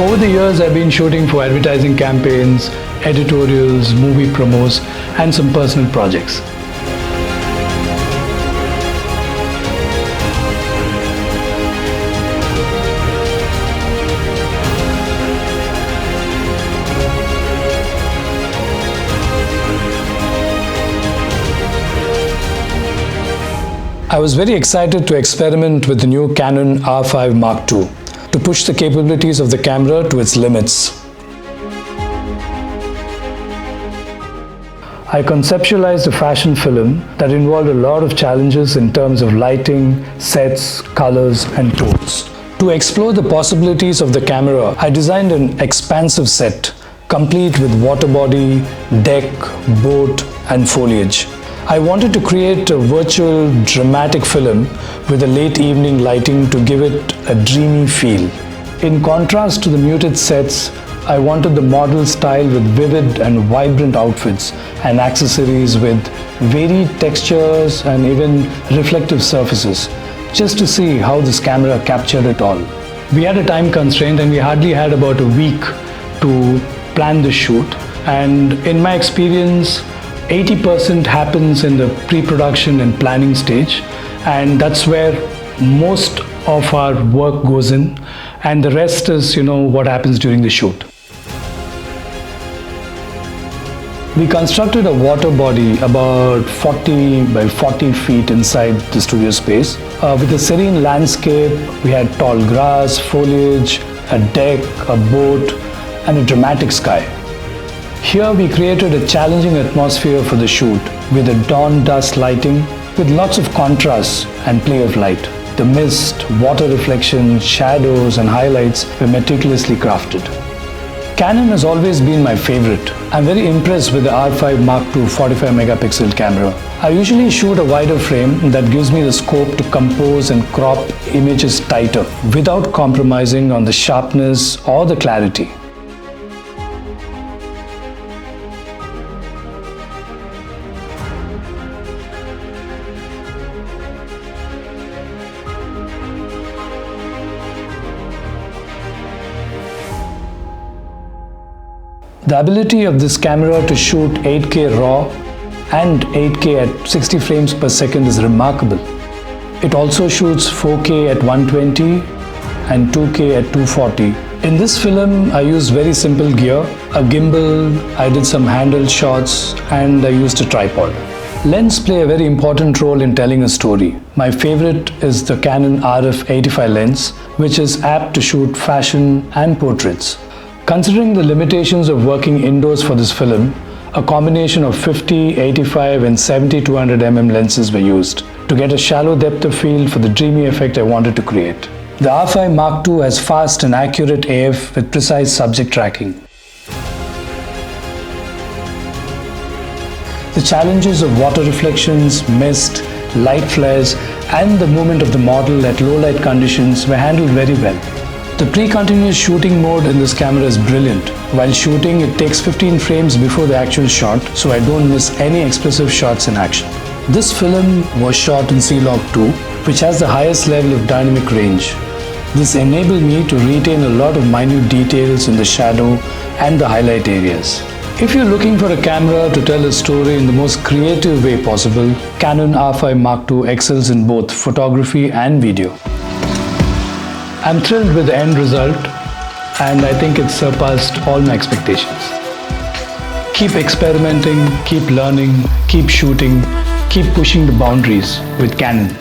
Over the years, I've been shooting for advertising campaigns, editorials, movie promos, and some personal projects. I was very excited to experiment with the new Canon R5 Mark II to push the capabilities of the camera to its limits. I conceptualized a fashion film that involved a lot of challenges in terms of lighting, sets, colors, and tones. To explore the possibilities of the camera, I designed an expansive set, complete with water body, deck, boat, and foliage. I wanted to create a virtual, dramatic film with a late evening lighting to give it a dreamy feel. In contrast to the muted sets, I wanted the model style with vivid and vibrant outfits and accessories with varied textures and even reflective surfaces, just to see how this camera captured it all. We had a time constraint and we hardly had about a week to plan the shoot, and in my experience, 80% happens in the pre-production and planning stage, and that's where most of our work goes in, and the rest is, what happens during the shoot. We constructed a water body about 40 by 40 feet inside the studio space. With a serene landscape, we had tall grass, foliage, a deck, a boat, and a dramatic sky. Here we created a challenging atmosphere for the shoot with a dawn dusk lighting with lots of contrast and play of light. The mist, water reflection, shadows and highlights were meticulously crafted. Canon has always been my favorite. I'm very impressed with the R5 Mark II 45 megapixel camera. I usually shoot a wider frame that gives me the scope to compose and crop images tighter without compromising on the sharpness or the clarity. The ability of this camera to shoot 8K RAW and 8K at 60 frames per second is remarkable. It also shoots 4K at 120 and 2K at 240. In this film, I used very simple gear, a gimbal, I did some handheld shots, and I used a tripod. Lens play a very important role in telling a story. My favorite is the Canon RF85 lens, which is apt to shoot fashion and portraits. Considering the limitations of working indoors for this film, a combination of 50, 85 and 70-200 mm lenses were used to get a shallow depth of field for the dreamy effect I wanted to create. The R5 Mark II has fast and accurate AF with precise subject tracking. The challenges of water reflections, mist, light flares and the movement of the model at low light conditions were handled very well. The pre-continuous shooting mode in this camera is brilliant. While shooting, it takes 15 frames before the actual shot, so I don't miss any expressive shots in action. This film was shot in C-Log 2, which has the highest level of dynamic range. This enabled me to retain a lot of minute details in the shadow and the highlight areas. If you're looking for a camera to tell a story in the most creative way possible, Canon R5 Mark II excels in both photography and video. I'm thrilled with the end result, and I think it surpassed all my expectations. Keep experimenting, keep learning, keep shooting, keep pushing the boundaries with Canon.